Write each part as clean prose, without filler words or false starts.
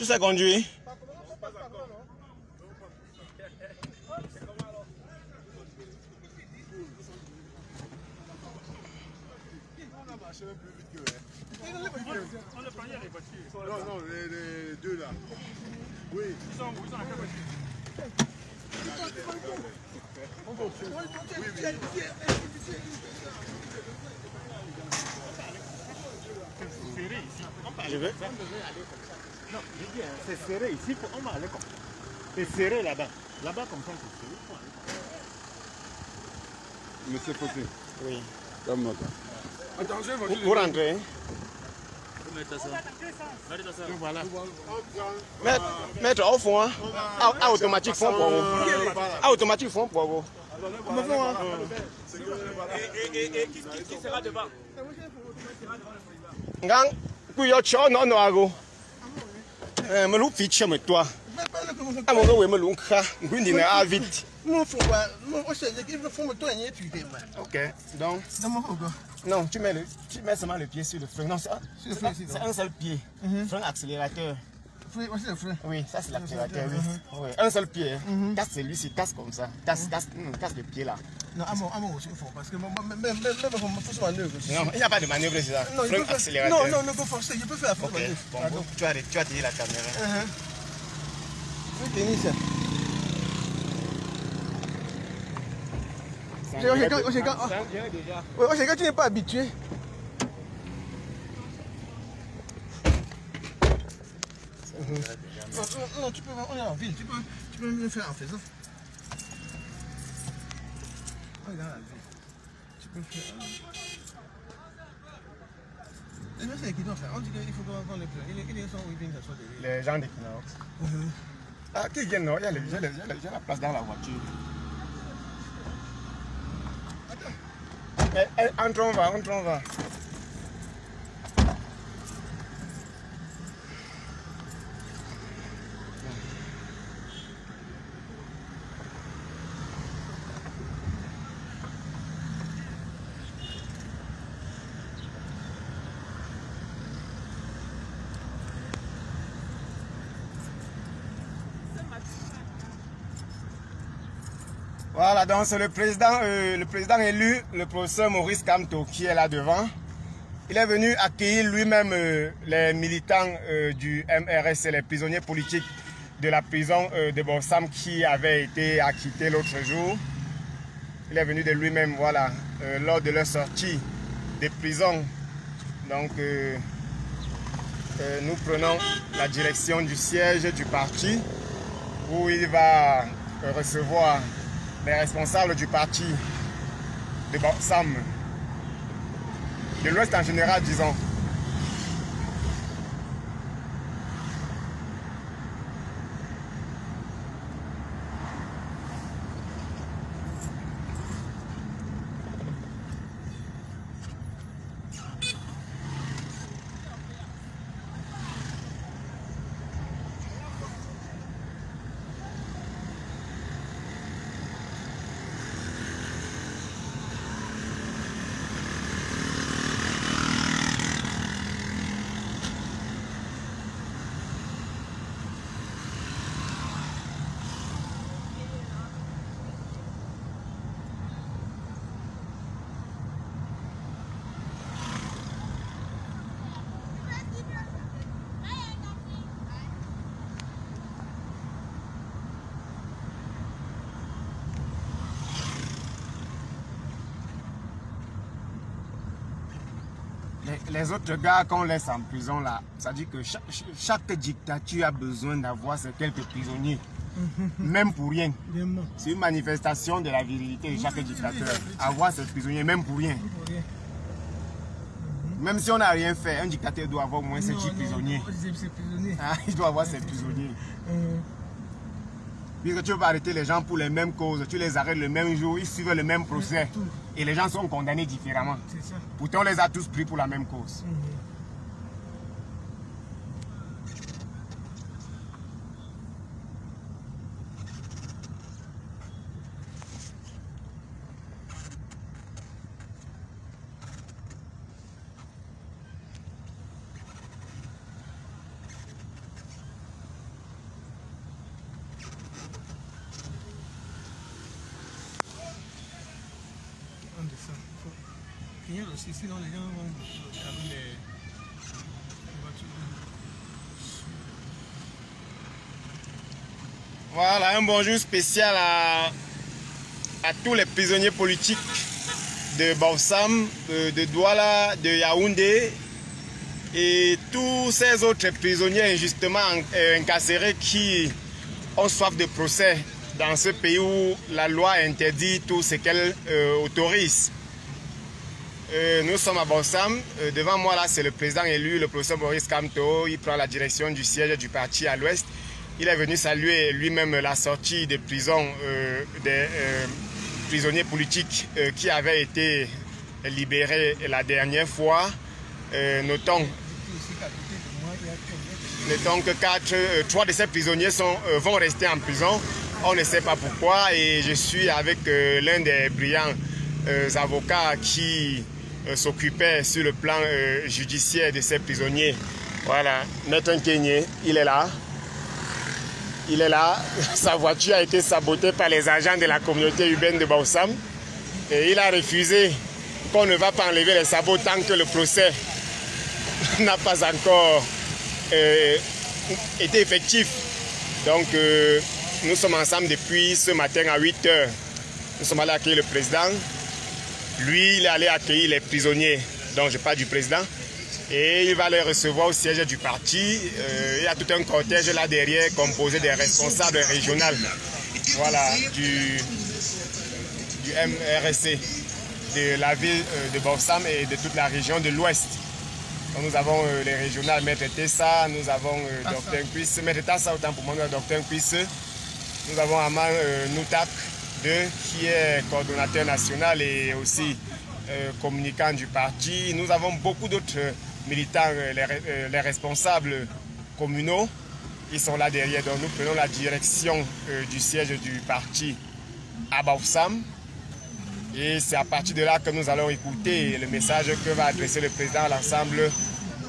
Tu sais conduire? On le prenait les voitures. Non, les deux là. Oui. Ils sont à quelle voiture? C'est serré ici. Je vais. Non, je dis, c'est serré ici. On va aller comme ça. C'est serré là-bas. Là-bas, comme ça, c'est serré. Monsieur Fossé. Oui. Comme ça. Attention, Pour rentrer. Voilà. Mettre au fond. À automatique fond pour vous. À automatique fond pour vous. Et qui sera devant? Gang, kuyo cho no no ago. Me lu fiche me toi. Ah mon gars, me lu kha. Ngwindi na avit. OK. Donc non, tu mets seulement le pied sur le frein. Non, c'est un seul pied. Frein accélérateur. Oui, ça c'est l'accélérateur, oui. Un seul pied. Casse celui-ci, casse comme ça. Casse le pied là. Non, aussi parce que même manœuvre. Non, il n'y a pas de manœuvre, c'est ça. Frein accélérateur. Non, non, pas forcer, je peux faire la fausse manœuvre. Bon, tu as tiré la caméra. Oui, tennis. Quand tu n'es pas habitué. Non, tu peux, on est en ville, tu peux le faire en faisant. On est dans la ville. Tu peux faire. C'est qui doit faire. On dit qu'il faut qu'on les prenne. Ils sont où ils viennent s'asseoir derrière. Les gens d'Equinox. Ah, qui viennent, non? Il y a la place dans la voiture. Entre, on va. Voilà, donc c'est le président élu, le professeur Maurice Kamto, qui est là devant. Il est venu accueillir lui-même les militants du MRS, les prisonniers politiques de la prison de Borsam qui avaient été acquittés l'autre jour. Il est venu de lui-même, voilà, lors de leur sortie des prisons. Donc, nous prenons la direction du siège du parti où il va recevoir les responsables du parti de Borsam, de l'Ouest en général, disons. Les autres gars qu'on laisse en prison là, ça dit que chaque dictature a besoin d'avoir ces quelques prisonniers, même pour rien. C'est une manifestation de la virilité de chaque dictateur, avoir ces prisonniers, même pour rien. Même si on n'a rien fait, un dictateur doit avoir au moins ses 10 prisonniers. Ah, il doit avoir ses prisonniers. Puisque tu veux pas arrêter les gens pour les mêmes causes, tu les arrêtes le même jour, ils suivent le même procès. Et les gens sont condamnés différemment. Pourtant, on les a tous pris pour la même cause. clignote aussi, sinon les gens vont avec les voitures. Voilà, un bonjour spécial à tous les prisonniers politiques de Baussam, de Douala, de Yaoundé et tous ces autres prisonniers injustement incarcérés qui ont soif de procès dans ce pays où la loi interdit tout ce qu'elle autorise. Nous sommes à Baussam. Devant moi là, c'est le président élu, le professeur Maurice Kamto. Il prend la direction du siège du parti à l'ouest. Il est venu saluer lui-même la sortie des prisons des prisonniers politiques qui avaient été libérés la dernière fois. Notons que 3 de ces prisonniers vont rester en prison. On ne sait pas pourquoi et je suis avec l'un des brillants avocats qui s'occupait sur le plan judiciaire de ces prisonniers. Voilà, Maître Nkenye, il est là. Il est là. Sa voiture a été sabotée par les agents de la communauté urbaine de Baussam et il a refusé qu'on ne va pas enlever les sabots tant que le procès n'a pas encore été effectif. Donc nous sommes ensemble depuis ce matin à 8 h. Nous sommes allés accueillir le président. Lui, il est allé accueillir les prisonniers, donc je parle du président. Et il va les recevoir au siège du parti. Il y a tout un cortège là derrière composé des responsables régionaux, voilà, du MRC, de la ville de Baussam et de toute la région de l'Ouest. Nous avons les régionales, Maître Tessa, nous avons Dr Nkwisse, Maître Tassa autant pour moi, nous avons Dr Nkwisse, nous avons Aman Noutak, qui est coordonnateur national et aussi communicant du parti. Nous avons beaucoup d'autres militants, les responsables communaux, ils sont là derrière. Donc nous prenons la direction du siège du parti à Baussam. Et c'est à partir de là que nous allons écouter le message que va adresser le président à l'ensemble,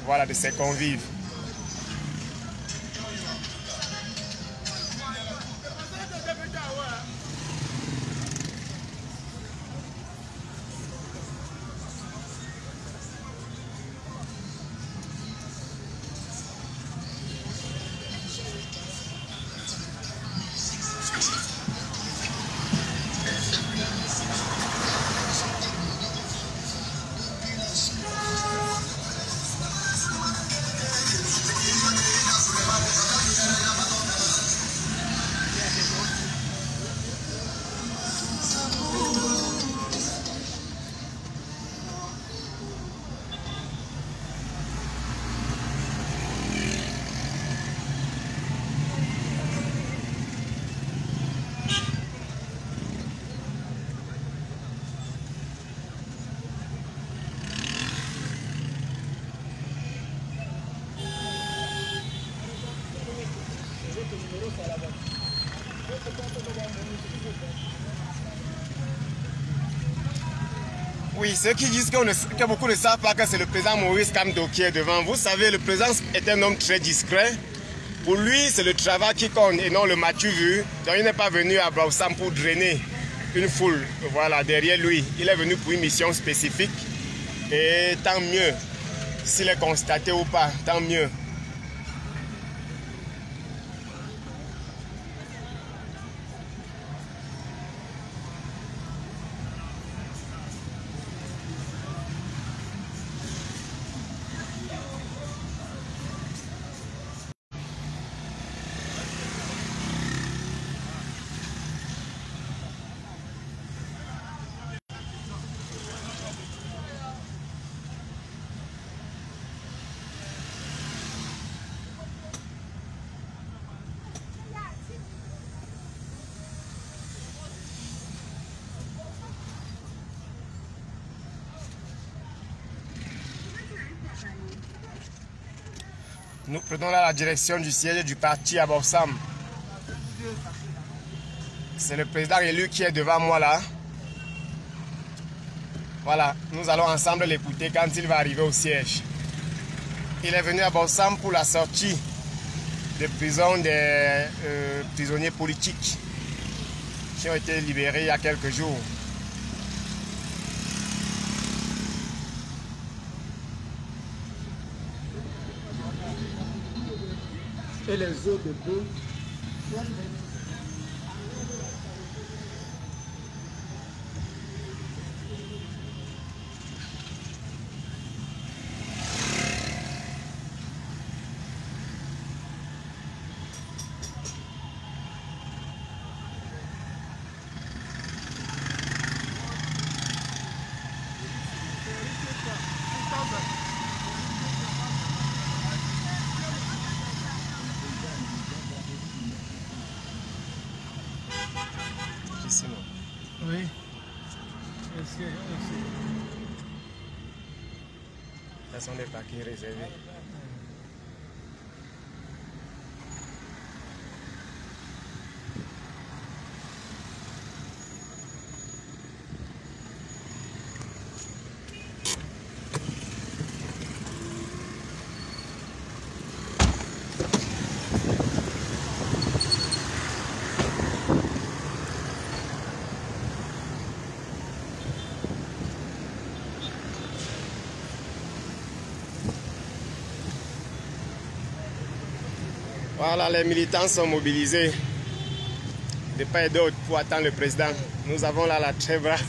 voilà, de ses convives. Oui, ceux qui disent que beaucoup ne savent pas que c'est le président Maurice Kamto qui est devant. Vous savez, le président est un homme très discret. Pour lui, c'est le travail qui compte et non le matu vu. Donc il n'est pas venu à Baussam pour drainer une foule, voilà, derrière lui. Il est venu pour une mission spécifique. Et tant mieux, s'il est constaté ou pas, tant mieux. Nous prenons là la direction du siège du parti à Baussam. C'est le président élu qui est devant moi là. Voilà, nous allons ensemble l'écouter quand il va arriver au siège. Il est venu à Baussam pour la sortie de prison des prisonniers politiques qui ont été libérés il y a quelques jours. Et les os de bœuf. Oui. Ce sont des parkings réservés. Voilà, les militants sont mobilisés de part et d'autre pour attendre le président. Nous avons là la très brave.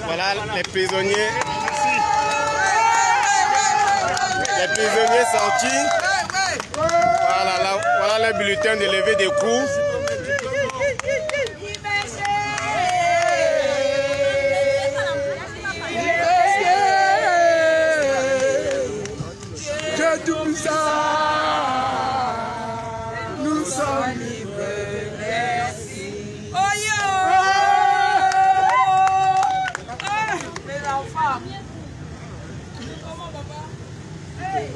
Voilà les prisonniers. Les prisonniers sortis. Voilà le bulletin de levée des coups. Nous sommes libres, merci. Les enfants. Comment papa? Hey,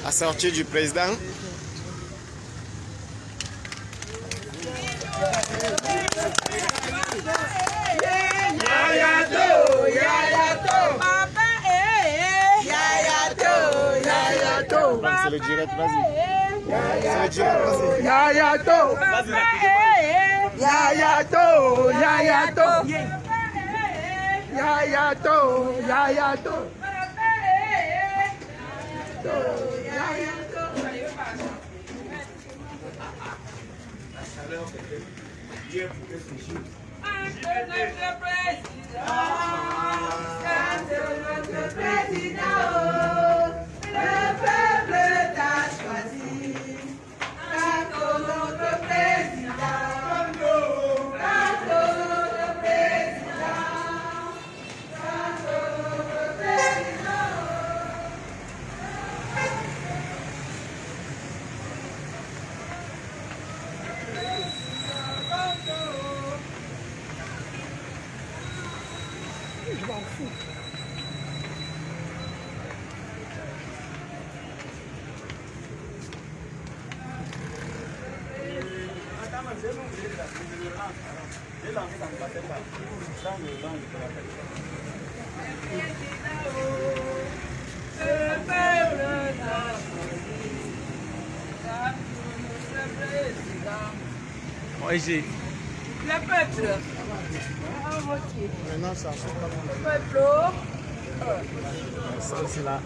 à sortir du président. C'est le direct, vas-y. C'est le direct, vas-y. Yayato, Yayato, Yayato, Yayato, Yayato. Je m'en fous. Moi, ici. Le peuple. Maintenant, ça se Le peuple. Ça, c'est là.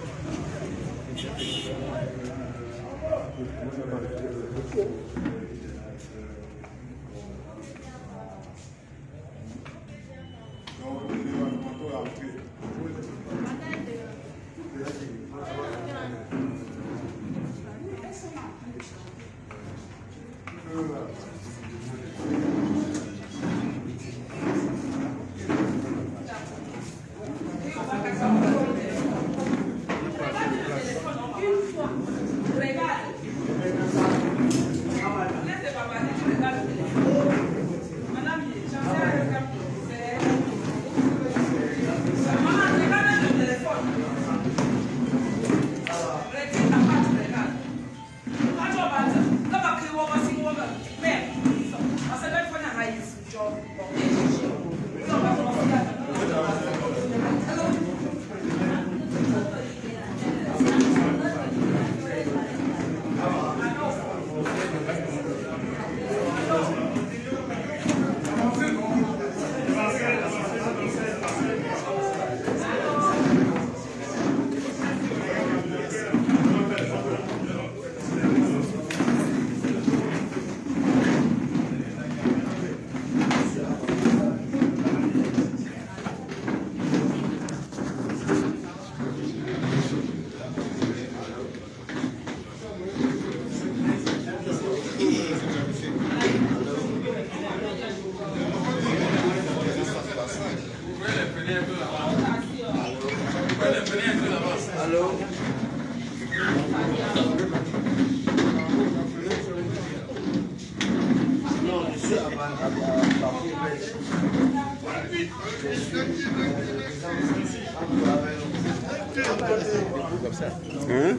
Hein?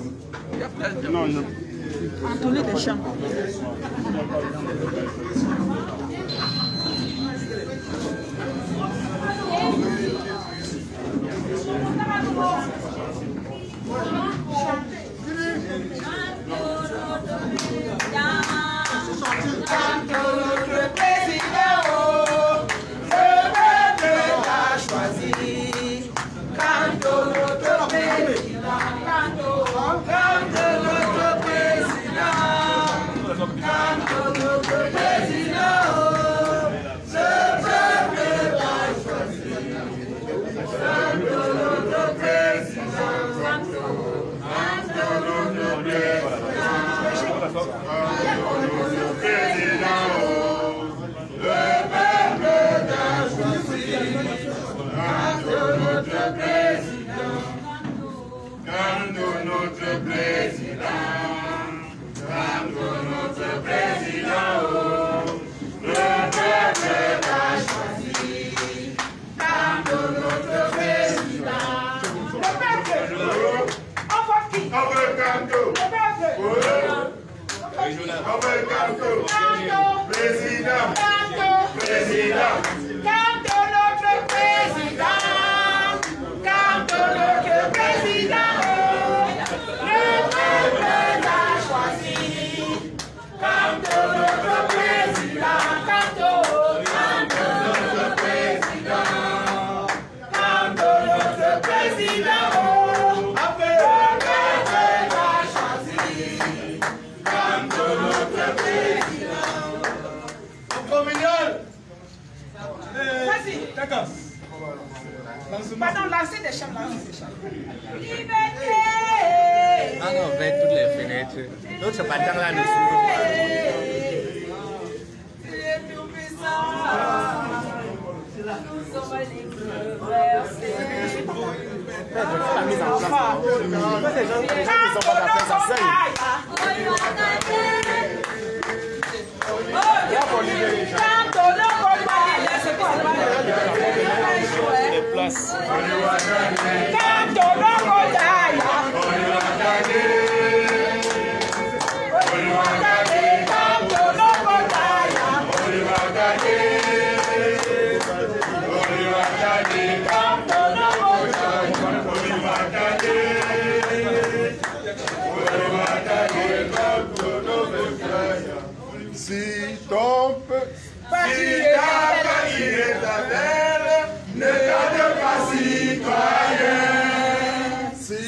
Non, non. Anthony Deschamps. Président. D'accord. Pardon, lancer des chambres, lancer des chambres. Liberté. On a ouvert toutes les fenêtres. L'autre bâtard-là ne s'ouvre pas. Il est tout puissant. Nous sommes libres, versés. Les places. Si ton patrie est ta belle, ne garde pas citoyen. Si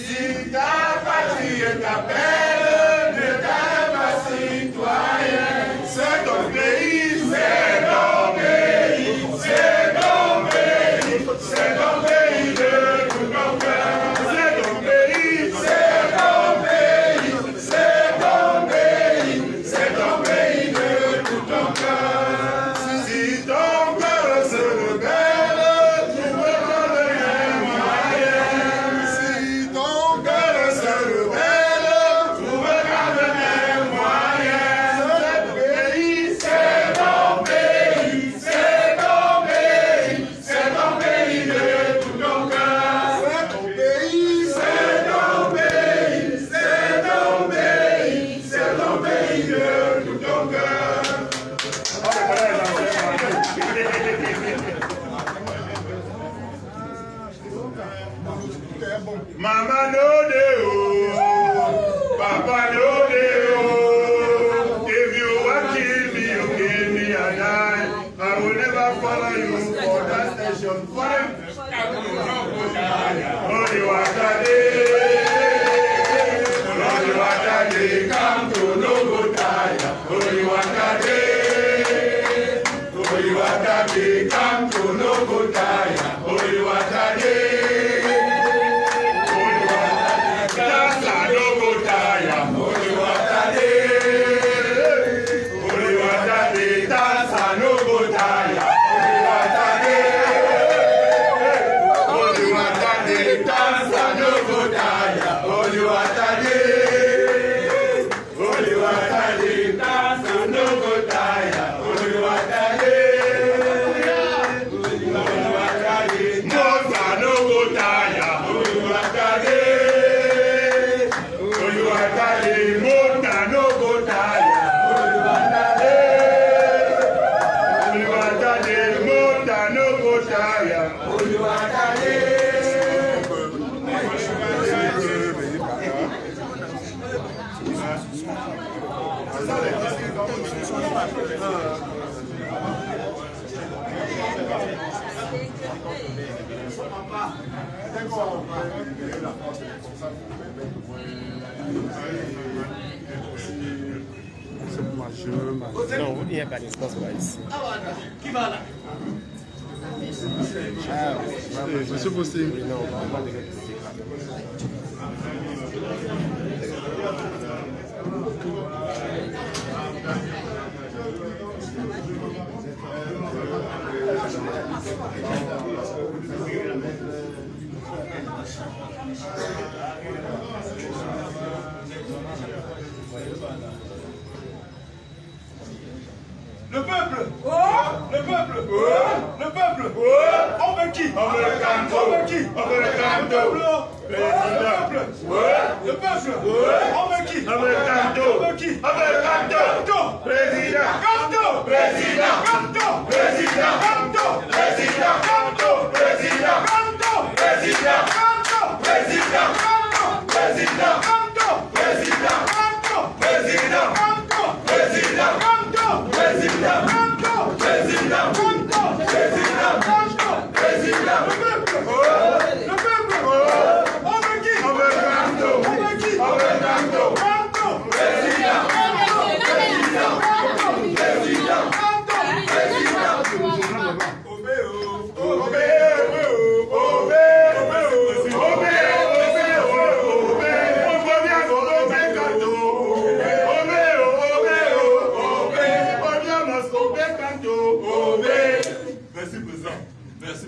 ta patrie est ta belle, ne garde pas citoyen. C'est ton pays, c'est ton pays, c'est ton pays, c'est ton pays de tout ton cœur. C'est ton pays, c'est ton pays, c'est ton pays, c'est ton pays de tout ton cœur. Si ton cœur se rebelle, tu me donneras moyen. Si ton cœur se rebelle, tu me donneras moyen. C'est ton pays, c'est ton pays, c'est ton pays, c'est ton pays de tout ton cœur. C'est ton pays, c'est ton pays, c'est ton pays, c'est ton pays de tout ton cœur. Mama no de oh, Papa no de oh. If you want to kill me, you kill me and I will never follow you for that station. Holy water day, holy water day, come to no good time. Holy water day, holy water day, come to no good time. Holy water day. Non, il n'y a pas d'espace là ici. Qui va là? Monsieur Bossé. Non, on va pas de Le peuple! Le peuple! Le peuple! On veut qui? On veut qui? On veut le peuple! Le peuple! On veut qui? On veut qui? On veut Président! Président! Président! Président! Président! Président! Président! Président!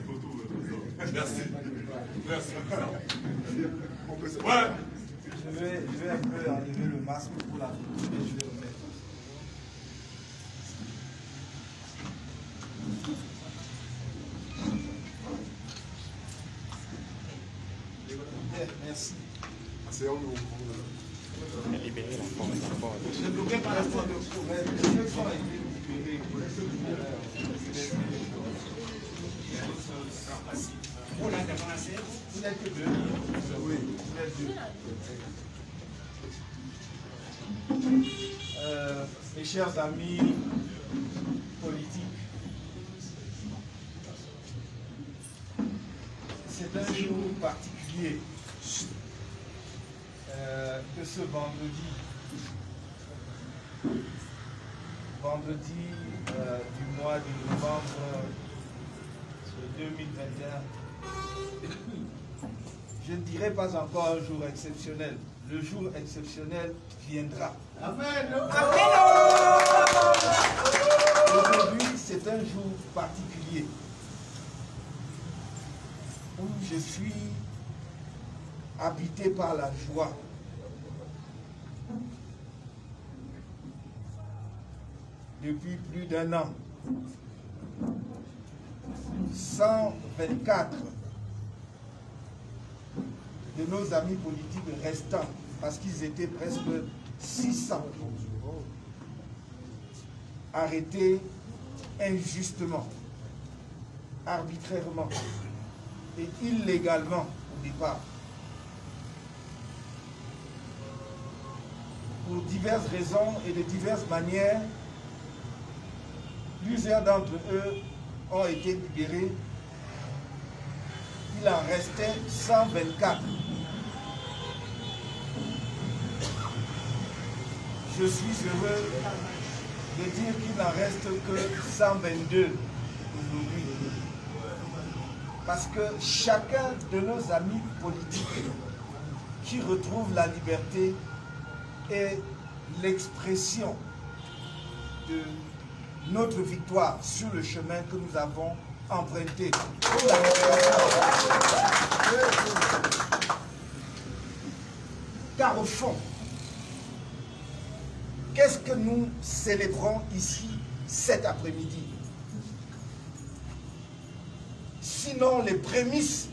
pour tout. Merci. Merci. Ouais. Je vais un peu enlever le masque pour la photo, mais je vais le mettre. Merci. C'est on nous. Libérer la forme. Ne bloquez pas la forme de problème. Les élections ont été libérées. Vous n'êtes que deux. Oui, vous êtes deux. Mes chers amis politiques, c'est un jour particulier que ce vendredi du mois de novembre 2021. Je ne dirais pas encore un jour exceptionnel. Le jour exceptionnel viendra. Amen. Aujourd'hui, c'est un jour particulier où je suis habité par la joie. Depuis plus d'un an, 124 de nos amis politiques restants, parce qu'ils étaient presque 600, arrêtés injustement, arbitrairement et illégalement au départ. Pour diverses raisons et de diverses manières, plusieurs d'entre eux ont été libérés. Il en restait 124. Je suis heureux de dire qu'il n'en reste que 122 aujourd'hui. Parce que chacun de nos amis politiques qui retrouve la liberté est l'expression de notre victoire sur le chemin que nous avons emprunté. Car au fond, qu'est-ce que nous célébrons ici cet après-midi? Sinon les prémices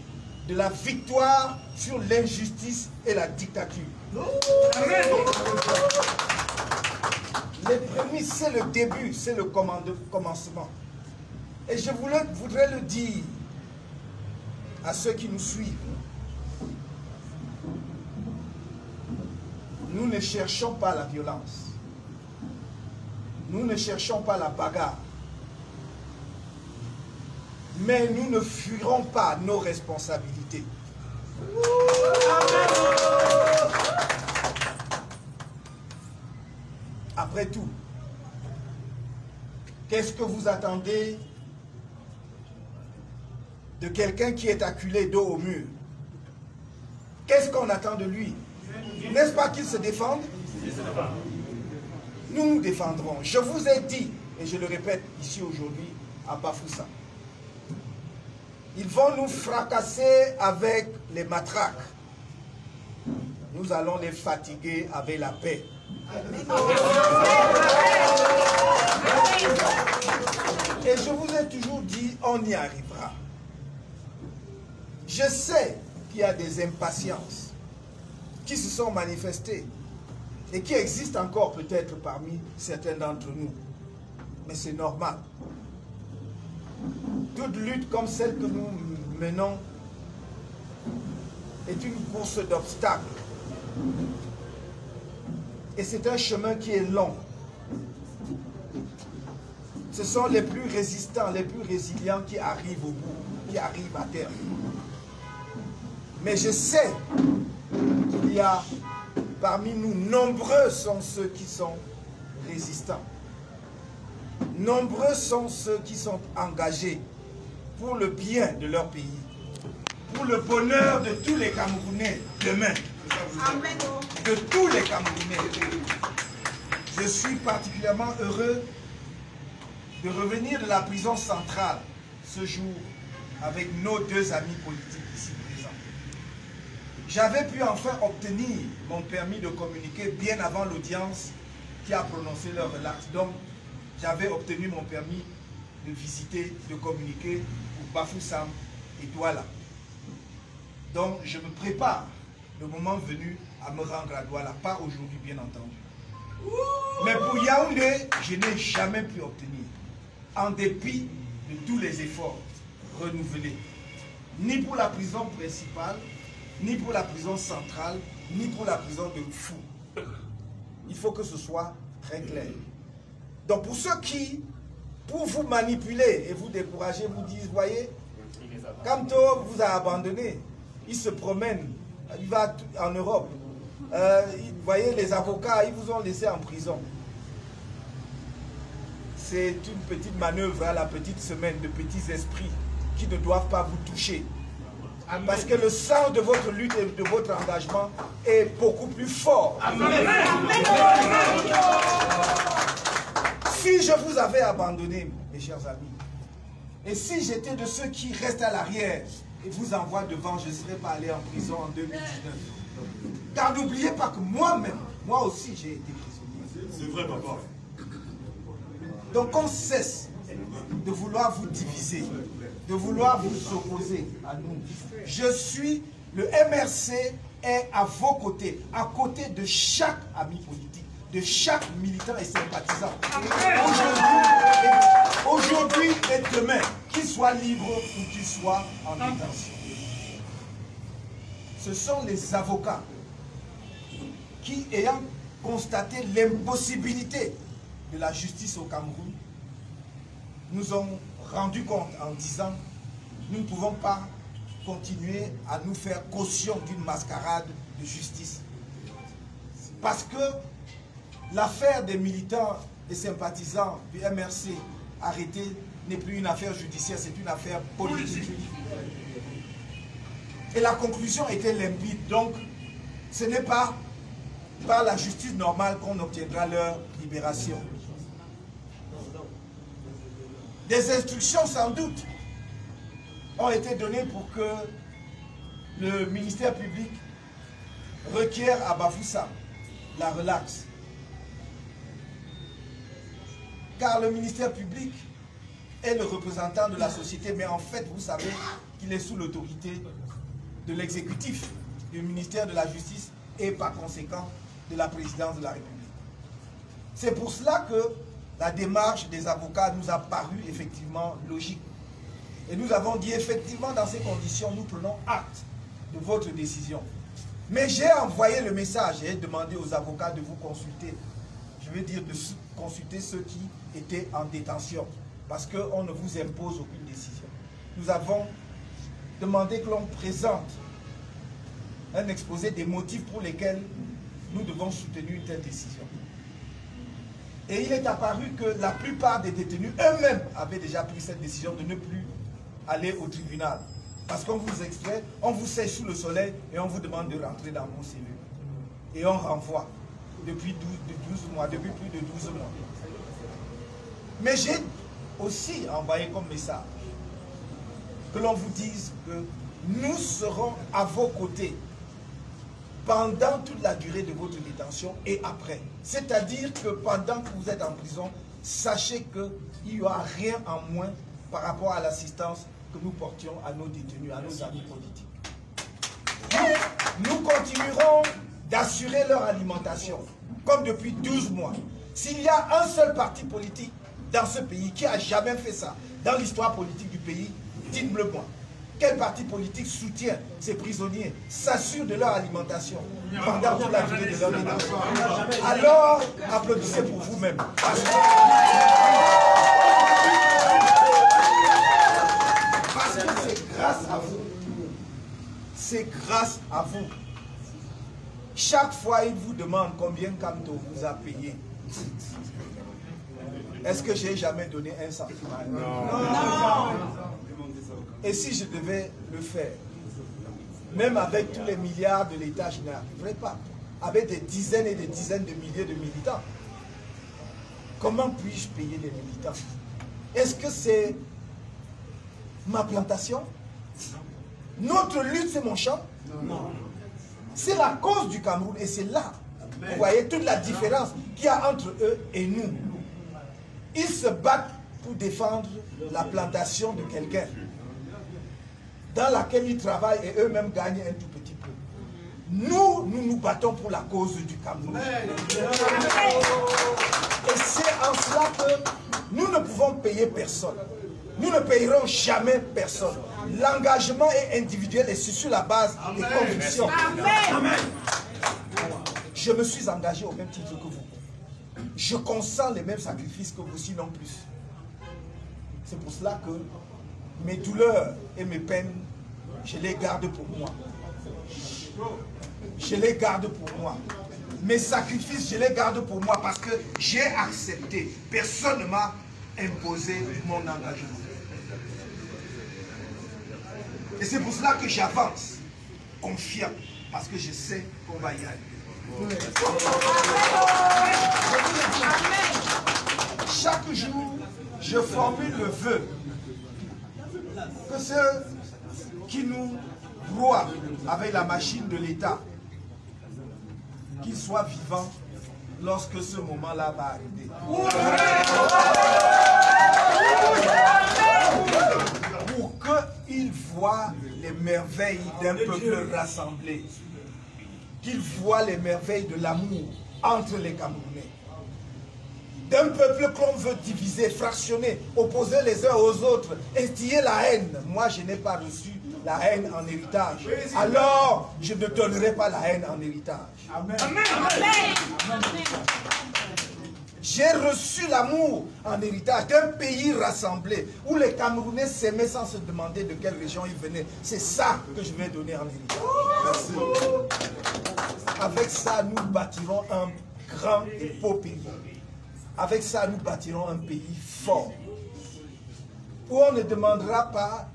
de la victoire sur l'injustice et la dictature. Les prémices, c'est le début, c'est le commencement. Et je voudrais le dire à ceux qui nous suivent. Nous ne cherchons pas la violence. Nous ne cherchons pas la bagarre. Mais nous ne fuirons pas nos responsabilités. Après tout, qu'est-ce que vous attendez de quelqu'un qui est acculé dos au mur? Qu'est-ce qu'on attend de lui? N'est-ce pas qu'il se défende? Nous nous défendrons. Je vous ai dit, et je le répète ici aujourd'hui, à Bafoussa, ils vont nous fracasser avec les matraques. Nous allons les fatiguer avec la paix. Et je vous ai toujours dit, on y arrivera. Je sais qu'il y a des impatiences qui se sont manifestées et qui existent encore peut-être parmi certains d'entre nous. Mais c'est normal. Toute lutte comme celle que nous menons est une course d'obstacles. Et c'est un chemin qui est long. Ce sont les plus résistants, les plus résilients qui arrivent au bout, qui arrivent à terme. Mais je sais qu'il y a parmi nous, nombreux sont ceux qui sont résistants. Nombreux sont ceux qui sont engagés pour le bien de leur pays, pour le bonheur de tous les Camerounais demain. Amen. De tous les Camerounais. Je suis particulièrement heureux de revenir de la prison centrale ce jour avec nos deux amis politiques ici présents. J'avais pu enfin obtenir mon permis de communiquer bien avant l'audience qui a prononcé leur relax. Donc, j'avais obtenu mon permis de visiter, de communiquer pour Bafoussam et Douala. Donc, je me prépare, le moment venu, à me rendre à Douala. Pas aujourd'hui, bien entendu. Mais pour Yaoundé, je n'ai jamais pu obtenir, en dépit de tous les efforts renouvelés. Ni pour la prison principale, ni pour la prison centrale, ni pour la prison de Fou. Il faut que ce soit très clair. Donc pour ceux qui, pour vous manipuler et vous décourager, vous disent, voyez, Kamto vous a abandonné, il se promène, il va en Europe. Vous voyez, les avocats, ils vous ont laissé en prison. C'est une petite manœuvre à la petite semaine de petits esprits qui ne doivent pas vous toucher. Parce que le sang de votre lutte et de votre engagement est beaucoup plus fort. Amen. Si je vous avais abandonné, mes chers amis, et si j'étais de ceux qui restent à l'arrière et vous envoient devant, je ne serais pas allé en prison en 2019. Car n'oubliez pas que moi-même, moi aussi j'ai été prisonnier. C'est vrai, papa. Donc on cesse de vouloir vous diviser, de vouloir vous opposer à nous. Je suis, le MRC est à vos côtés, à côté de chaque ami politique, de chaque militant et sympathisant. Aujourd'hui et demain, qu'il soit libre ou qu'il soit en détention. Ce sont les avocats qui, ayant constaté l'impossibilité de la justice au Cameroun, nous ont rendu compte en disant nous ne pouvons pas continuer à nous faire caution d'une mascarade de justice. Parce que l'affaire des militants et sympathisants du MRC arrêtés n'est plus une affaire judiciaire, c'est une affaire politique. Et la conclusion était limpide. Donc, ce n'est pas par la justice normale qu'on obtiendra leur libération. Des instructions sans doute ont été données pour que le ministère public requiert à Bafoussam la relaxe. Car le ministère public est le représentant de la société, mais en fait, vous savez qu'il est sous l'autorité de l'exécutif, du ministère de la Justice et par conséquent de la présidence de la République. C'est pour cela que la démarche des avocats nous a paru effectivement logique. Et nous avons dit effectivement dans ces conditions, nous prenons acte de votre décision. Mais j'ai envoyé le message et demandé aux avocats de vous consulter. Je veux dire de consulter ceux qui étaient en détention. Parce qu'on ne vous impose aucune décision. Nous avons demandé que l'on présente un exposé des motifs pour lesquels nous devons soutenir une telle décision. Et il est apparu que la plupart des détenus eux-mêmes avaient déjà pris cette décision de ne plus aller au tribunal. Parce qu'on vous extrait, on vous sèche sous le soleil et on vous demande de rentrer dans vos cellules. Et on renvoie depuis 12 mois, depuis plus de 12 mois. Mais j'ai aussi envoyé comme message que l'on vous dise que nous serons à vos côtés pendant toute la durée de votre détention et après. C'est-à-dire que pendant que vous êtes en prison, sachez qu'il n'y aura rien en moins par rapport à l'assistance que nous portions à nos détenus, à nos amis politiques. Nous continuerons d'assurer leur alimentation, comme depuis 12 mois. S'il y a un seul parti politique dans ce pays qui a jamais fait ça, dans l'histoire politique du pays, dites-le-moi. Quel parti politique soutient ces prisonniers, s'assure de leur alimentation pendant toute la durée de leur détention? Alors, applaudissez pour vous-même. Parce que c'est grâce à vous. C'est grâce à vous. Chaque fois, il vous demande combien Kamto vous a payé. Est-ce que j'ai jamais donné un centime? Non. Et si je devais le faire, même avec tous les milliards de l'État, je n'arriverais pas. Avec des dizaines et des dizaines de milliers de militants. Comment puis-je payer les militants? Est-ce que c'est ma plantation? Notre lutte, c'est mon champ? Non. C'est la cause du Cameroun et c'est là, vous voyez toute la différence qu'il y a entre eux et nous. Ils se battent pour défendre la plantation de quelqu'un dans laquelle ils travaillent et eux-mêmes gagnent un tout petit peu. Nous nous battons pour la cause du Cameroun. Et c'est en cela que nous ne pouvons payer personne. Nous ne payerons jamais personne. L'engagement est individuel et c'est sur la base des convictions. Amen. Je me suis engagé au même titre que vous. Je consens les mêmes sacrifices que vous, sinon plus. C'est pour cela que mes douleurs et mes peines, je les garde pour moi. Je les garde pour moi. Mes sacrifices, je les garde pour moi parce que j'ai accepté. Personne ne m'a imposé mon engagement. Et c'est pour cela que j'avance, confiant, parce que je sais qu'on va y aller. Chaque jour, je formule le vœu que ceux qui nous broient avec la machine de l'État, qu'ils soient vivants lorsque ce moment-là va arriver. Pour qu'ils voient les merveilles d'un peuple rassemblé, qu'ils voient les merveilles de l'amour entre les Camerounais. D'un peuple qu'on veut diviser, fractionner, opposer les uns aux autres, instiller la haine. Moi, je n'ai pas reçu la haine en héritage. Alors, je ne donnerai pas la haine en héritage. Amen. J'ai reçu l'amour en héritage d'un pays rassemblé, où les Camerounais s'aimaient sans se demander de quelle région ils venaient. C'est ça que je vais donner en héritage. Merci. Avec ça, nous bâtirons un grand et beau pays. Avec ça, nous bâtirons un pays fort, où on ne demandera pas,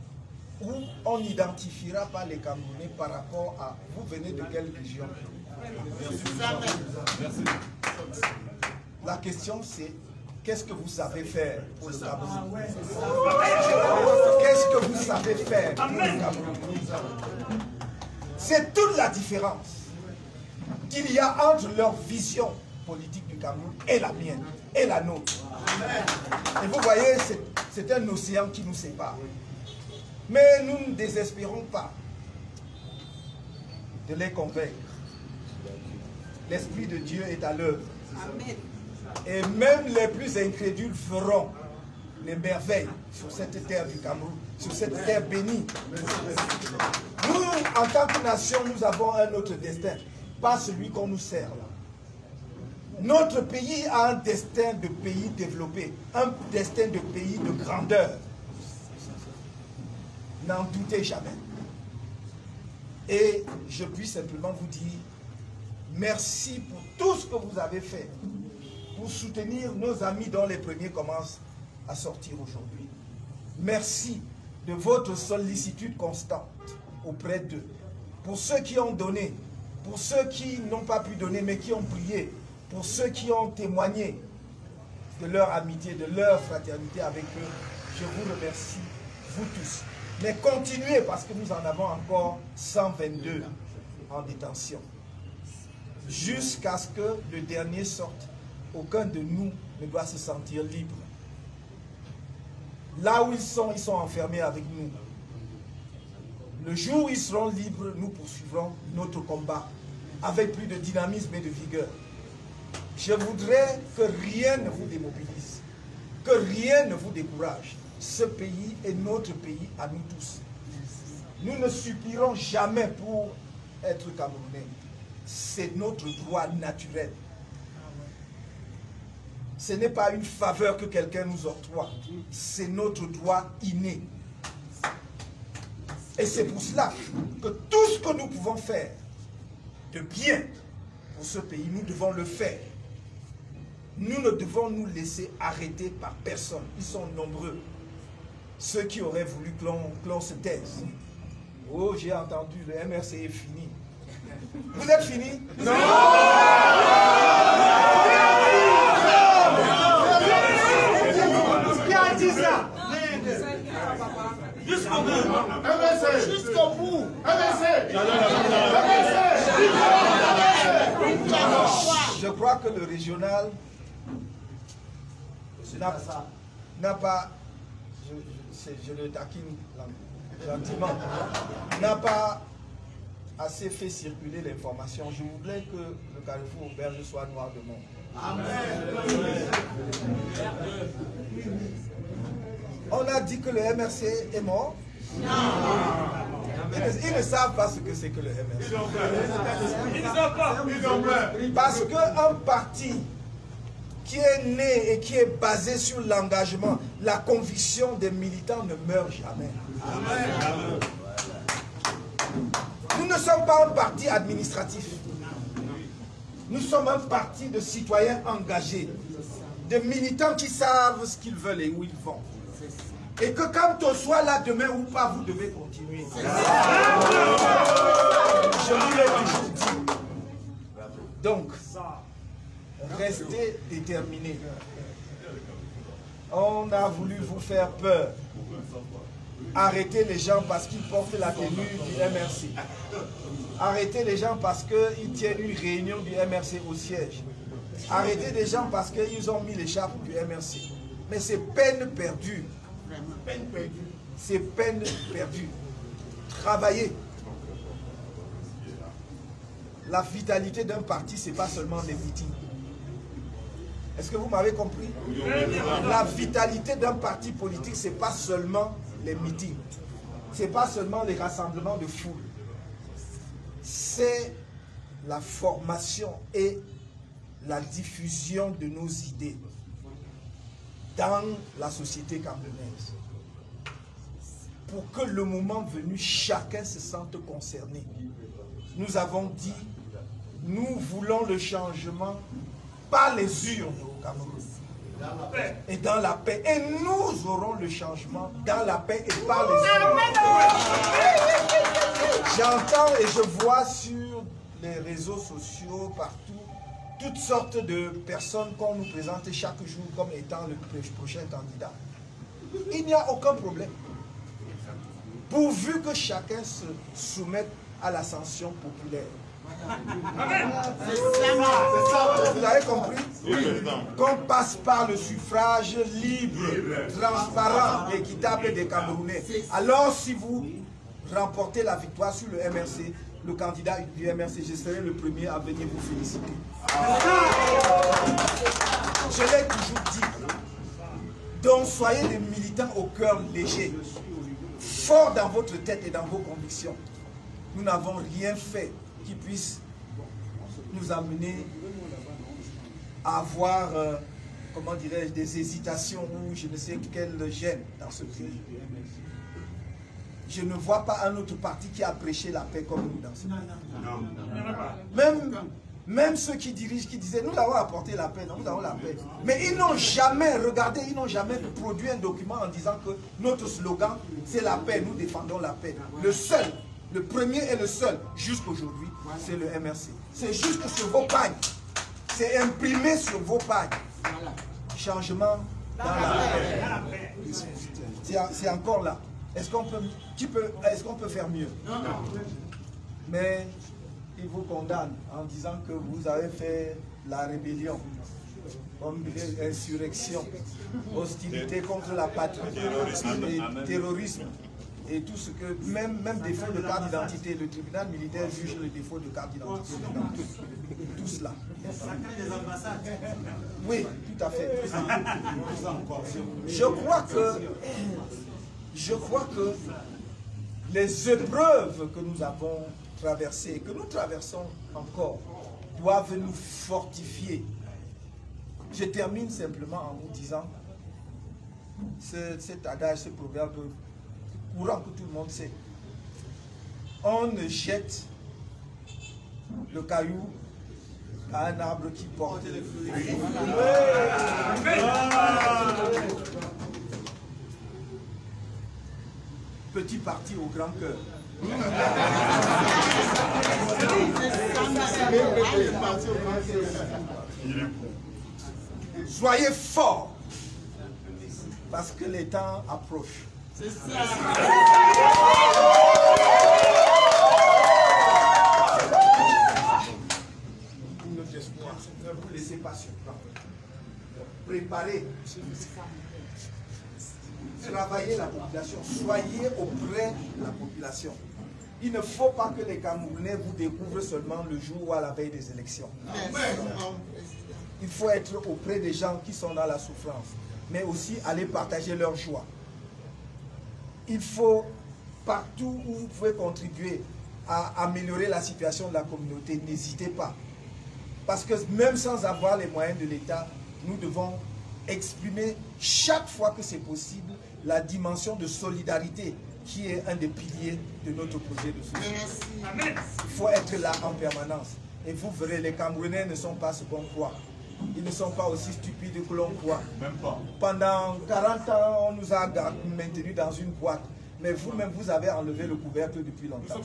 où on n'identifiera pas les Camerounais par rapport à vous venez de quelle région. Merci. La question c'est, qu'est-ce que vous savez faire pour le Cameroun? Qu'est-ce que vous savez faire pour le Cameroun? C'est toute la différence qu'il y a entre leur vision politique du Cameroun et la mienne, et la nôtre. Et vous voyez, c'est un océan qui nous sépare. Mais nous ne désespérons pas de les convaincre. L'Esprit de Dieu est à l'œuvre. Et même les plus incrédules feront les merveilles sur cette terre du Cameroun, sur cette terre bénie. Nous, en tant que nation, nous avons un autre destin, pas celui qu'on nous sert là. Notre pays a un destin de pays développé, un destin de pays de grandeur. N'en doutez jamais. Et je puis simplement vous dire merci pour tout ce que vous avez fait pour soutenir nos amis dont les premiers commencent à sortir aujourd'hui. Merci de votre sollicitude constante auprès d'eux. Pour ceux qui ont donné, pour ceux qui n'ont pas pu donner mais qui ont prié, pour ceux qui ont témoigné de leur amitié, de leur fraternité avec eux, je vous remercie, vous tous. Mais continuez parce que nous en avons encore 122 en détention. Jusqu'à ce que le dernier sorte, aucun de nous ne doit se sentir libre. Là où ils sont enfermés avec nous. Le jour où ils seront libres, nous poursuivrons notre combat avec plus de dynamisme et de vigueur. Je voudrais que rien ne vous démobilise, que rien ne vous décourage. Ce pays est notre pays à nous tous. Nous ne supplierons jamais pour être Camerounais. C'est notre droit naturel. Ce n'est pas une faveur que quelqu'un nous octroie. C'est notre droit inné. Et c'est pour cela que tout ce que nous pouvons faire de bien pour ce pays, nous devons le faire. Nous ne devons nous laisser arrêter par personne. Ils sont nombreux. Ceux qui auraient voulu que l'on se taise. Oh, j'ai entendu, le MRC est fini. Vous êtes fini? Non! Qui a dit ça? Je crois que le régional n'a pas, je le taquine gentiment, n'a pas assez fait circuler l'information. Je voudrais que le carrefour Auberge soit noir de monde. Amen. On a dit que le MRC est mort. Non. Ils ne savent pas ce que c'est que le MRC. Parce qu'un parti qui est né et qui est basé sur l'engagement, la conviction des militants ne meurt jamais. Amen. Nous ne sommes pas un parti administratif. Nous sommes un parti de citoyens engagés, de militants qui savent ce qu'ils veulent et où ils vont. Et que quand on soit là demain ou pas, vous devez continuer. Je vous l'ai toujours dit. Donc, restez déterminés. On a voulu vous faire peur. Arrêtez les gens parce qu'ils portent la tenue du MRC. Arrêtez les gens parce qu'ils tiennent une réunion du MRC au siège. Arrêtez les gens parce qu'ils ont mis l'écharpe du MRC. Mais c'est peine perdue. C'est peine perdue. Travaillez. La vitalité d'un parti, ce n'est pas seulement les meetings. Est-ce que vous m'avez compris? La vitalité d'un parti politique, ce n'est pas seulement les meetings. Ce n'est pas seulement les rassemblements de foule. C'est la formation et la diffusion de nos idées dans la société camerounaise. Pour que le moment venu, chacun se sente concerné. Nous avons dit, nous voulons le changement par les urnes au Cameroun. Et dans la paix. Et nous aurons le changement dans la paix et par les urnes. J'entends et je vois sur les réseaux sociaux, partout, toutes sortes de personnes qu'on nous présente chaque jour comme étant le prochain candidat. Il n'y a aucun problème. Pourvu que chacun se soumette à l'ascension populaire. Vous avez compris? Qu'on passe par le suffrage libre, transparent, équitable des Camerounais. Alors si vous remportez la victoire sur le MRC, le candidat du MRC, je serai le premier à venir vous féliciter. Je l'ai toujours dit. Donc soyez des militants au cœur léger, forts dans votre tête et dans vos convictions. Nous n'avons rien fait qui puisse nous amener à avoir, comment dirais-je, des hésitations ou je ne sais quelle gêne dans ce pays. Je ne vois pas un autre parti qui a prêché la paix comme nous dans ce pays. Même ceux qui dirigent, qui disaient, nous avons apporté la paix, nous avons la paix. Mais ils n'ont jamais regardé, ils n'ont jamais produit un document en disant que notre slogan, c'est la paix, nous défendons la paix. Le seul, le premier et le seul, jusqu'aujourd'hui, c'est le MRC. C'est juste sur vos pagnes. C'est imprimé sur vos pagnes. Changement dans la paix. C'est encore là. Est-ce qu'on peut faire mieux? Non. Mais il vous condamne en disant que vous avez fait la rébellion, insurrection, hostilité contre la patrie, terrorisme. Et tout ce que, même défaut de carte d'identité, le tribunal militaire juge le défaut de carte d'identité. Tout cela. Oui, tout à fait. Je crois que les épreuves que nous avons traversées, que nous traversons encore, doivent nous fortifier. Je termine simplement en vous disant, cet adage, ce proverbe courant que tout le monde sait. On ne jette le caillou à un arbre qui porte les fruits. Petit parti au grand cœur. Soyez forts parce que les temps approchent. C'est ça. travaillez la population, soyez auprès de la population. Il ne faut pas que les Camerounais vous découvrent seulement le jour ou à la veille des élections. Il faut être auprès des gens qui sont dans la souffrance, mais aussi aller partager leur joie. Il faut, partout où vous pouvez contribuer à améliorer la situation de la communauté, n'hésitez pas. Parce que même sans avoir les moyens de l'État, nous devons exprimer chaque fois que c'est possible la dimension de solidarité qui est un des piliers de notre projet de société. Il faut être là en permanence. Et vous verrez, les Camerounais ne sont pas ce qu'on croit. Ils ne sont pas aussi stupides que l'on croit. Même pas. Pendant 40 ans, on nous a maintenus dans une boîte. Mais vous-même, vous avez enlevé le couvercle depuis longtemps. Donc,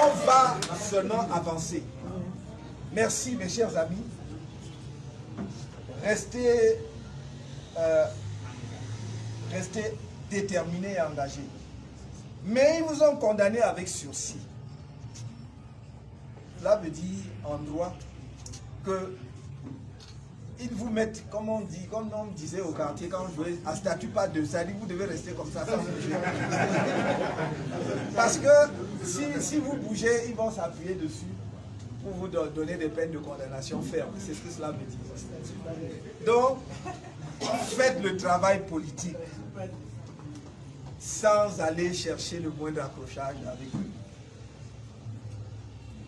on va seulement avancer. Merci, mes chers amis. Restez déterminés et engagés. Mais ils vous ont condamné avec sursis. Cela veut dire en droit que ils vous mettent, comme on dit, comme on disait au quartier quand on jouait à statut pas de, ça dit vous devez rester comme ça sans bouger. Parce que si vous bougez, ils vont s'appuyer dessus pour vous donner des peines de condamnation fermes. C'est ce que cela veut dire. Donc, faites le travail politique sans aller chercher le moindre accrochage avec eux.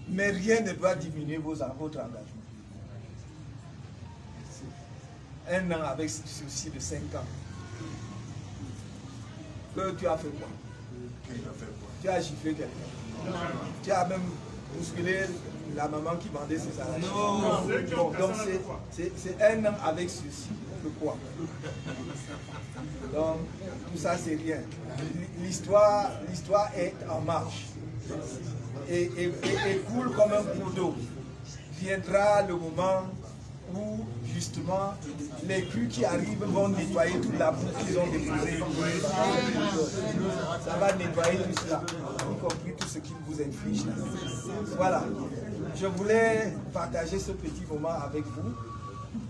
Mais rien ne doit diminuer votre engagement. Un an avec ceci de 5 ans. Que tu as fait quoi? Tu as giflé quelqu'un. Tu as même bousculé la maman qui vendait ses salades. Non. Bon, donc c'est un an avec ceci. Le quoi? Donc tout ça c'est rien. L'histoire est en marche. Et coule comme un cours d'eau. Viendra le moment où justement les crues qui arrivent vont nettoyer toute la boue qu'ils ont déposée. Ça va nettoyer tout cela, y compris tout ce qui vous inflige. Voilà. Je voulais partager ce petit moment avec vous.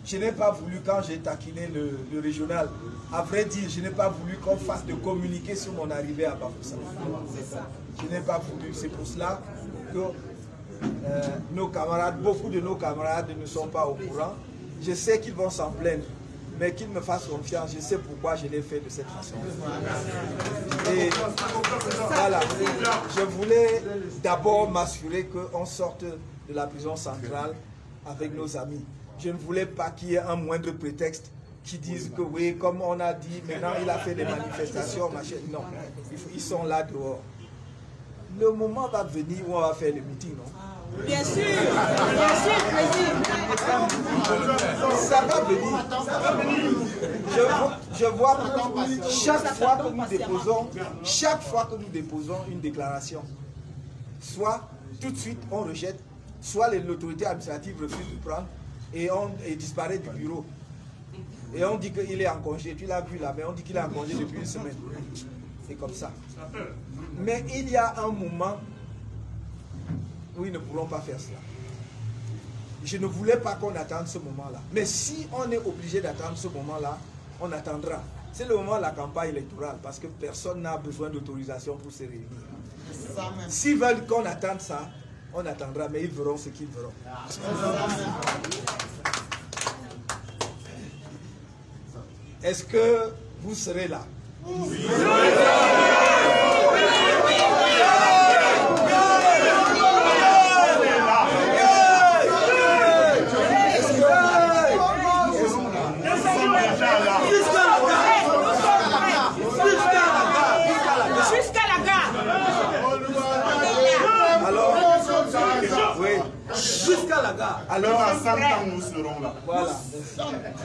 Je n'ai pas voulu, quand j'ai taquiné le régional, à vrai dire, je n'ai pas voulu qu'on fasse de communiqué sur mon arrivée à Bafoussam. Je n'ai pas voulu. C'est pour cela que nos camarades, beaucoup de nos camarades ne sont pas au courant. Je sais qu'ils vont s'en plaindre, mais qu'ils me fassent confiance. Je sais pourquoi je l'ai fait de cette façon. Et voilà, je voulais d'abord m'assurer qu'on sorte de la prison centrale avec nos amis. Je ne voulais pas qu'il y ait un moindre prétexte qui disent que oui, comme on a dit, maintenant il a fait des manifestations, machin. Non, ils sont là dehors. Le moment va venir où on va faire le meeting, non? Bien sûr, président. Ça va venir. Je vois chaque fois que nous déposons une déclaration, soit tout de suite on rejette, soit l'autorité administrative refuse de prendre et on disparaît du bureau. Et on dit qu'il est en congé. Tu l'as vu là, mais on dit qu'il est en congé depuis une semaine. C'est comme ça. Mais il y a un moment où ils ne pourront pas faire cela. Je ne voulais pas qu'on attende ce moment-là. Mais si on est obligé d'attendre ce moment-là, on attendra. C'est le moment de la campagne électorale, parce que personne n'a besoin d'autorisation pour se réunir. S'ils veulent qu'on attende ça, on attendra, mais ils verront ce qu'ils verront. Est-ce que vous serez là? Oui. Jusqu'à la gare. Alors, oui, jusqu'à la gare. Alors, à 5 ans, nous serons là. Voilà.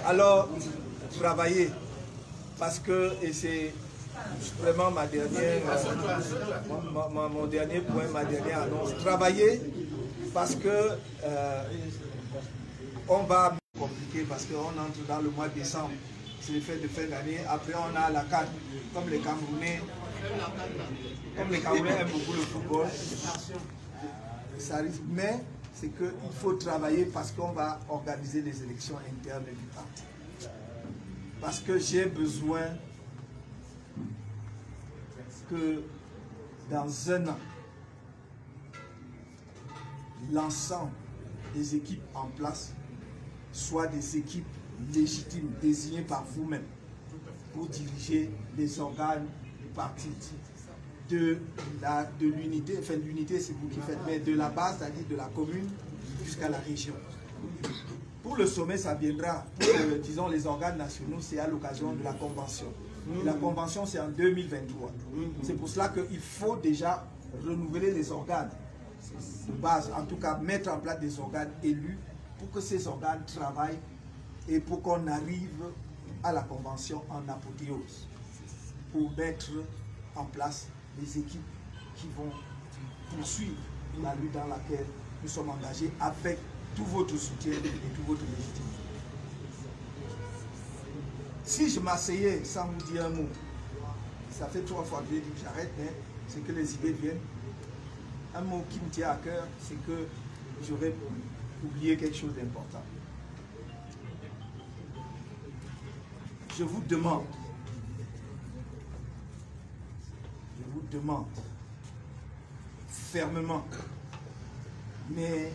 Alors, travaillez. Parce que, et c'est vraiment ma dernière, mon dernier point, ma dernière annonce. Travaillez parce que on va compliquer parce qu'on entre dans le mois de décembre. C'est les fêtes de fin d'année. Après, on a la CAN. Comme les Camerounais aiment beaucoup le football. Ça risque. Mais c'est qu'il faut travailler parce qu'on va organiser les élections internes du parti. parce que j'ai besoin que dans un an, l'ensemble des équipes en place soient des équipes légitimes, désignées par vous-même pour diriger les organes du parti, de l'unité, enfin l'unité c'est vous qui faites, mais de la base, c'est-à-dire de la commune jusqu'à la région. Pour le sommet, ça viendra, pour disons les organes nationaux, c'est à l'occasion de la convention. La convention, c'est en 2023. C'est pour cela qu'il faut déjà renouveler les organes de base, en tout cas mettre en place des organes élus pour que ces organes travaillent et pour qu'on arrive à la convention en apothéose, pour mettre en place les équipes qui vont poursuivre la lutte dans laquelle nous sommes engagés avec tout votre soutien et toute votre légitimité. Si je m'asseyais sans vous dire un mot, ça fait 3 fois que je dis que j'arrête, mais c'est que les idées viennent. Un mot qui me tient à cœur, c'est que j'aurais oublié quelque chose d'important. Je vous demande fermement, mais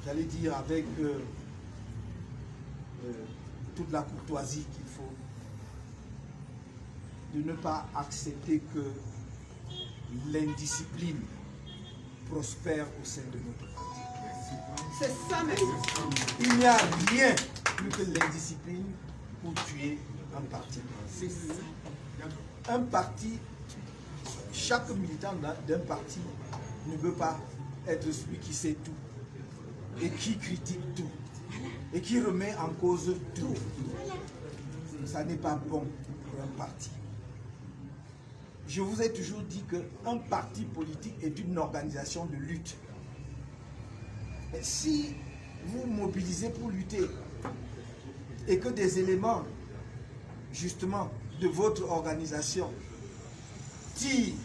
j'allais dire avec toute la courtoisie qu'il faut, de ne pas accepter que l'indiscipline prospère au sein de notre parti. C'est ça même. Il n'y a rien plus que l'indiscipline pour tuer un parti. Un parti, chaque militant d'un parti ne veut pas être celui qui sait tout et qui critique tout et qui remet en cause tout. Ça n'est pas bon pour un parti. Je vous ai toujours dit qu'un parti politique est une organisation de lutte. Et si vous mobilisez pour lutter et que des éléments, justement, de votre organisation tirent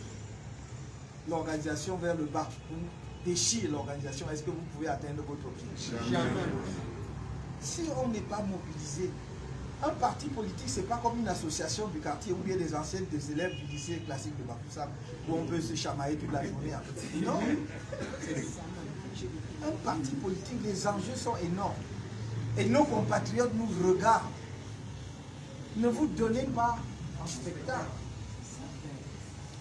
l'organisation vers le bas, déchirent l'organisation, est-ce que vous pouvez atteindre votre objectif? Jamais. Si on n'est pas mobilisé, un parti politique, ce n'est pas comme une association du quartier ou bien des anciens des élèves du lycée classique de Bafoussam où on peut se chamailler toute la journée. Non. Un parti politique, les enjeux sont énormes. Et nos compatriotes nous regardent. Ne vous donnez pas en spectacle.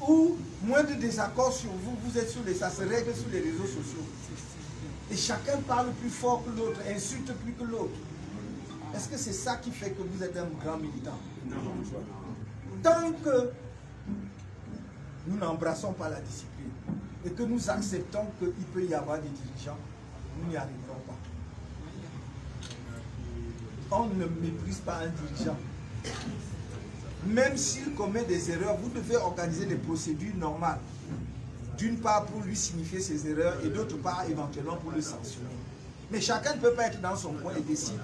Ou moins de désaccords sur vous, vous êtes ça se règle sur les réseaux sociaux. Et chacun parle plus fort que l'autre, insulte plus que l'autre. Est-ce que c'est ça qui fait que vous êtes un grand militant? Non. Tant que nous n'embrassons pas la discipline et que nous acceptons qu'il peut y avoir des dirigeants, nous n'y arriverons pas. On ne méprise pas un dirigeant. Même s'il commet des erreurs, vous devez organiser des procédures normales. D'une part pour lui signifier ses erreurs et d'autre part éventuellement pour le sanctionner. Mais chacun ne peut pas être dans son coin et décide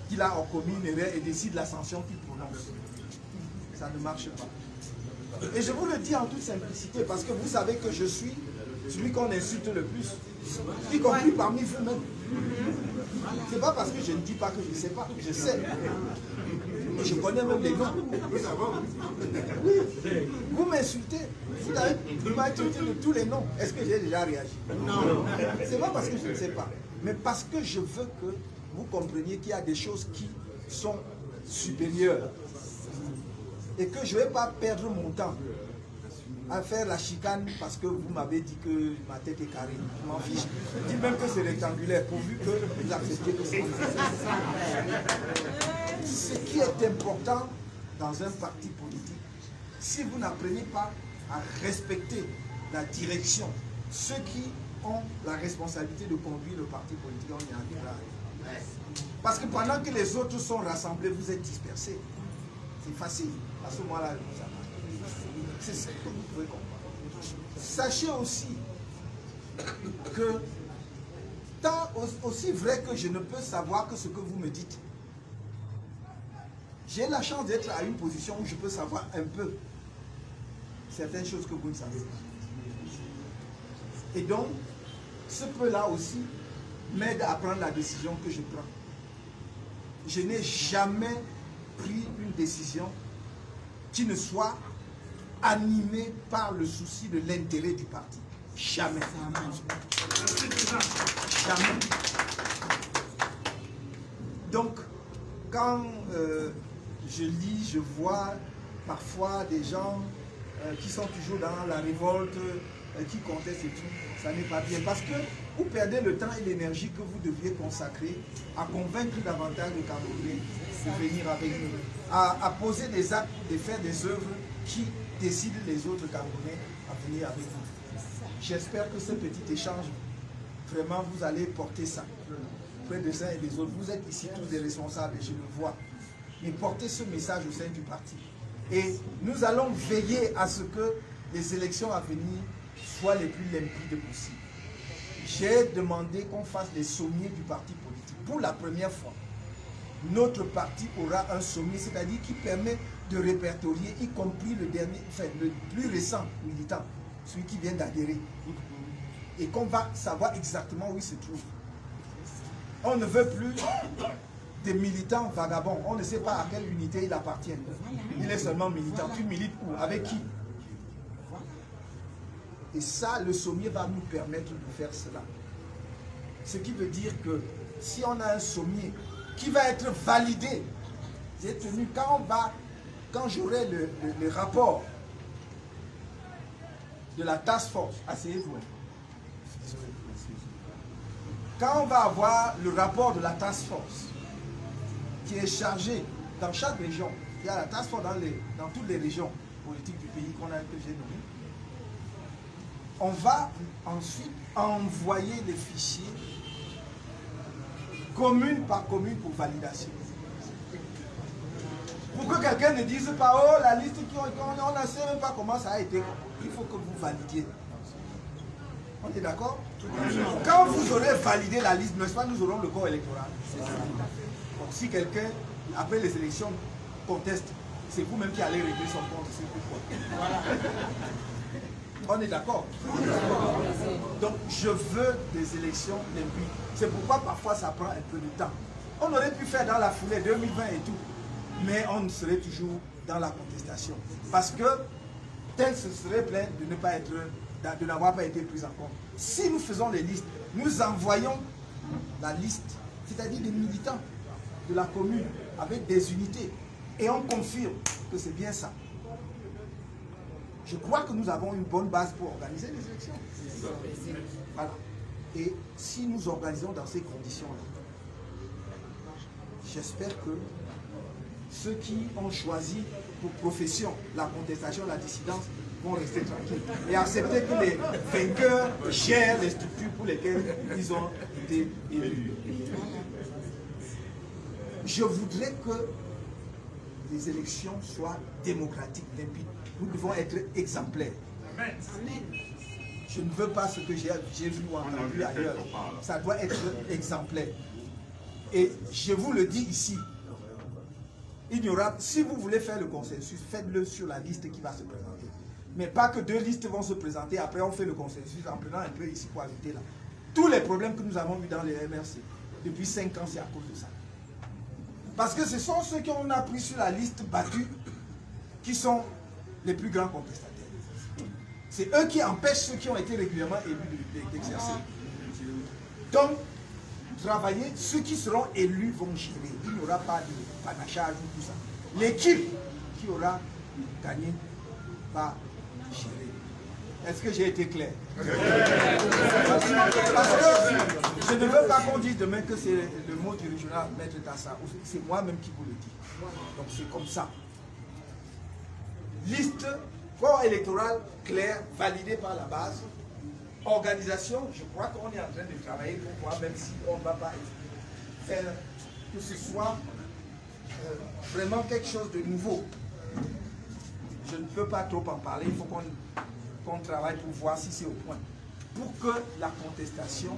qu'il a commis une erreur et décide la sanction qu'il prononce. Ça ne marche pas. Et je vous le dis en toute simplicité parce que vous savez que je suis celui qu'on insulte le plus, y compris parmi vous-même. C'est pas parce que je ne dis pas que je ne sais pas, je sais. Et je connais même les noms. Oui, vous m'insultez, vous m'insultez de tous les noms. Est-ce que j'ai déjà réagi? Non. C'est pas parce que je ne sais pas, mais parce que je veux que vous compreniez qu'il y a des choses qui sont supérieures. Et que je ne vais pas perdre mon temps à faire la chicane parce que vous m'avez dit que ma tête est carrée. Je m'en fiche. Je dis même que c'est rectangulaire, pourvu que vous acceptiez que c'est. Ce qui est important dans un parti politique, si vous n'apprenez pas à respecter la direction, ceux qui ont la responsabilité de conduire le parti politique, on y arrivera. Parce que pendant que les autres sont rassemblés, vous êtes dispersés. C'est facile. À ce moment-là, c'est ce que vous pouvez comprendre. Sachez aussi que, tant aussi vrai que je ne peux savoir que ce que vous me dites, j'ai la chance d'être à une position où je peux savoir un peu certaines choses que vous ne savez pas. Et donc, ce peu-là aussi m'aide à prendre la décision que je prends. Je n'ai jamais pris une décision qui ne soit animée par le souci de l'intérêt du parti. Jamais. Jamais. Donc, quand je lis, je vois parfois des gens qui sont toujours dans la révolte, qui contestent et tout, ça n'est pas bien. Parce que vous perdez le temps et l'énergie que vous deviez consacrer à convaincre davantage les Camerounais de venir avec nous, à poser des actes, de faire des œuvres qui décident les autres Camerounais à venir avec vous. J'espère que ce petit échange, vraiment, vous allez porter ça près des uns et des autres. Vous êtes ici tous des responsables, et je le vois. Mais portez ce message au sein du parti. Et nous allons veiller à ce que les élections à venir soient les plus limpides possibles. J'ai demandé qu'on fasse des sommiers du parti politique. Pour la première fois, notre parti aura un sommier, c'est-à-dire qui permet de répertorier, y compris le dernier, enfin le plus récent militant, celui qui vient d'adhérer. Et qu'on va savoir exactement où il se trouve. On ne veut plus des militants vagabonds. On ne sait pas à quelle unité il appartient. Il est seulement militant. Tu milites où? Avec qui? Et ça, le sommier va nous permettre de faire cela. Ce qui veut dire que si on a un sommier qui va être validé, j'ai tenu, quand j'aurai le rapport de la task force, asseyez-vous. Quand on va avoir le rapport de la task force qui est chargé dans chaque région, il y a la task force dans toutes les régions politiques du pays que j'ai nommé, on va ensuite envoyer les fichiers commune par commune pour validation. Pour que quelqu'un ne dise pas, oh la liste on ne sait même pas comment ça a été, il faut que vous validiez. On est d'accord? Quand vous aurez validé la liste, n'est-ce pas, nous aurons le corps électoral. Donc si quelqu'un, après les élections, conteste, c'est vous-même qui allez régler son compte. C'est pourquoi. Voilà. On est d'accord? Donc je veux des élections limpides. C'est pourquoi parfois ça prend un peu de temps. On aurait pu faire dans la foulée 2020 et tout, mais on serait toujours dans la contestation. Parce que tel se serait plaint de ne pas être, de n'avoir pas été pris en compte. Si nous faisons les listes, nous envoyons la liste, c'est-à-dire des militants de la commune avec des unités, et on confirme que c'est bien ça. Je crois que nous avons une bonne base pour organiser les élections. Voilà. Et si nous organisons dans ces conditions-là, j'espère que ceux qui ont choisi pour profession la contestation, la dissidence, vont rester tranquilles et accepter que les vainqueurs gèrent les structures pour lesquelles ils ont été élus. Je voudrais que les élections soient démocratiques, limpides. Nous devons être exemplaires. Je ne veux pas ce que j'ai vu ou entendu ailleurs. Ça doit être exemplaire. Et je vous le dis ici, il y aura, si vous voulez faire le consensus, faites-le sur la liste qui va se présenter. Mais pas que deux listes vont se présenter, après on fait le consensus en prenant un peu ici pour ajouter là. Tous les problèmes que nous avons vus dans les MRC, depuis 5 ans, c'est à cause de ça. Parce que ce sont ceux qu'on a pris sur la liste battue qui sont les plus grands contestataires. C'est eux qui empêchent ceux qui ont été régulièrement élus d'exercer. Donc, travailler, ceux qui seront élus vont gérer. Il n'y aura pas de panachage ou tout ça. L'équipe qui aura gagné va gérer. Est-ce que j'ai été clair? Parce que je ne veux pas qu'on dise demain que c'est le mot du régional, Maître Tassa. C'est moi-même qui vous le dis. Donc c'est comme ça. Liste, corps électoral clair, validé par la base. Organisation, je crois qu'on est en train de travailler pour voir, même si on ne va pas faire que ce soit vraiment quelque chose de nouveau. Je ne peux pas trop en parler, il faut qu'on travaille pour voir si c'est au point. Pour que la contestation,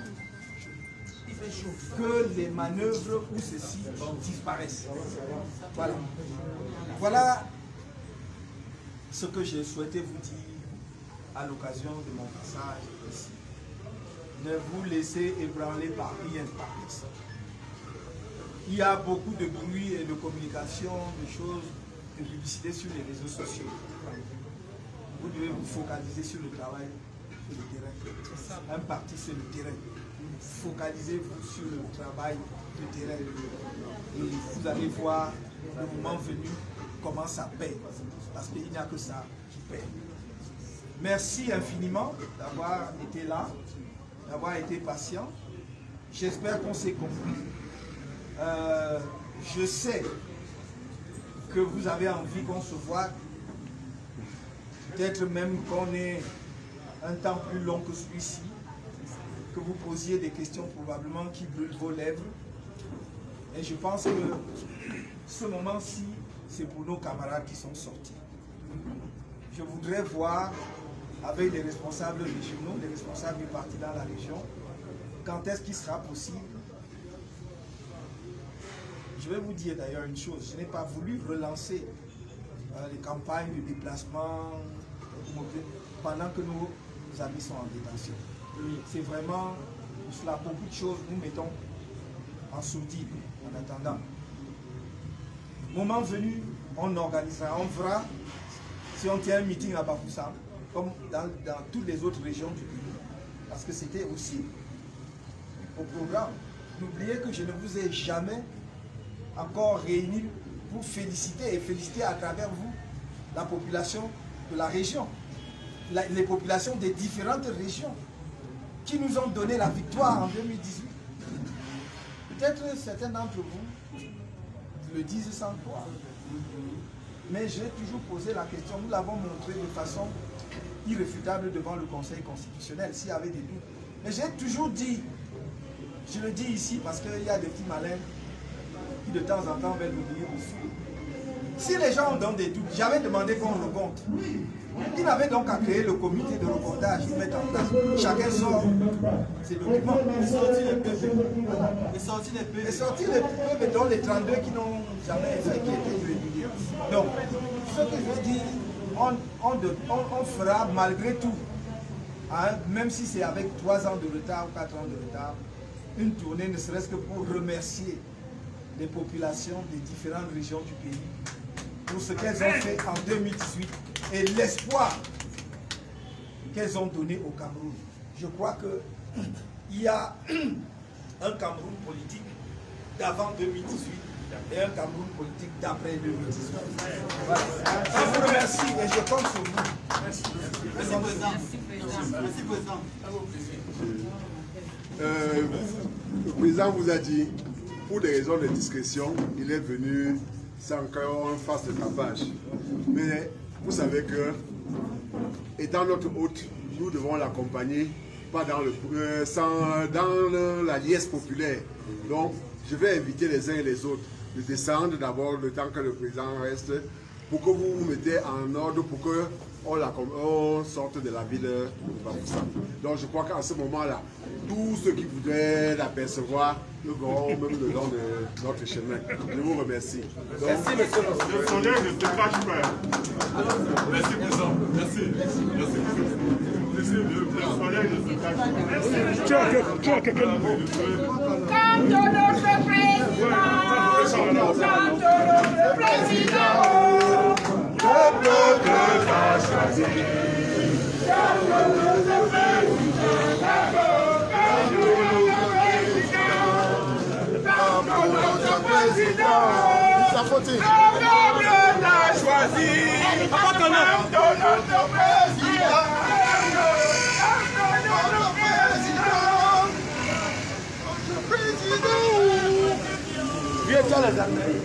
que les manœuvres ou ceci disparaissent. Voilà. Voilà ce que j'ai souhaité vous dire à l'occasion de mon passage ici. Ne vous laissez ébranler par rien, par personne. il y a beaucoup de bruit et de communication, de choses, de publicité sur les réseaux sociaux. Vous devez vous focaliser sur le travail et le terrain. Un parti, c'est le terrain. Focalisez-vous sur le travail, le terrain. Et vous allez voir, le moment venu, comment ça paie. Parce qu'il n'y a que ça qui paie. Merci infiniment d'avoir été là, d'avoir été patient. J'espère qu'on s'est compris. Je sais que vous avez envie qu'on se voit. Peut-être même qu'on ait un temps plus long que celui-ci. Que vous posiez des questions probablement qui brûlent vos lèvres. Et je pense que ce moment-ci, c'est pour nos camarades qui sont sortis. Je voudrais voir avec les responsables régionaux, les responsables du parti dans la région, quand est-ce qu'il sera possible. Je vais vous dire d'ailleurs une chose, je n'ai pas voulu relancer les campagnes de déplacement pendant que nos amis sont en détention. C'est vraiment, cela, beaucoup de choses nous mettons en sourdine en attendant. Moment venu, on organisera, on fera, si on tient un meeting à Bafoussam, comme dans toutes les autres régions du pays. Parce que c'était aussi au programme. N'oubliez que je ne vous ai jamais encore réunis pour féliciter et féliciter à travers vous la population de la région, les populations des différentes régions qui nous ont donné la victoire en 2018. Peut-être certains d'entre vous le disent sans croire. Mais j'ai toujours posé la question, nous l'avons montré de façon irréfutable devant le Conseil constitutionnel, s'il y avait des doutes. Mais j'ai toujours dit, je le dis ici parce qu'il y a des petits malins qui de temps en temps veulent oublier dessus. Si les gens ont des doutes, j'avais demandé qu'on recompte. Il avait donc à créer le comité de recomptage, ils mettent en place. Chacun sort ses documents. Et sortir les PV dont les 32 qui n'ont jamais fait, qui étaient irréguliers. Donc, ce que je veux dire, on fera malgré tout, hein, même si c'est avec 3 ans de retard ou 4 ans de retard, une tournée ne serait-ce que pour remercier les populations des différentes régions du pays pour ce qu'elles ont fait en 2018 et l'espoir qu'elles ont donné au Cameroun. Je crois qu'il y a un Cameroun politique d'avant 2018 et un Cameroun politique d'après 2018. Voilà. Je vous remercie et je compte sur vous. Merci. Merci, Président. Merci, Président. Le Président vous a dit, pour des raisons de discrétion, il est venu sans qu'on fasse de tapage. Mais vous savez que, étant notre hôte, nous devons l'accompagner, pas dans dans la liesse populaire. Donc, je vais inviter les uns et les autres de descendre d'abord le temps que le président reste, pour que vous vous mettez en ordre, pour qu'on sorte de la ville de Bafoussam. Donc, je crois qu'à ce moment-là, tous ceux qui voudraient l'apercevoir, nous verrons même le long de notre chemin. Je vous remercie. Donc, merci, monsieur. Le sondage ne se cache pas. Merci, président. Merci. Merci, le sondage ne se cache pas. Tu as quelqu'un de nouveau. Quand notre président, le peuple t'a choisi. Notre président, sa faute. le peuple t'a choisi. Notre président. Viens, tu as les amis.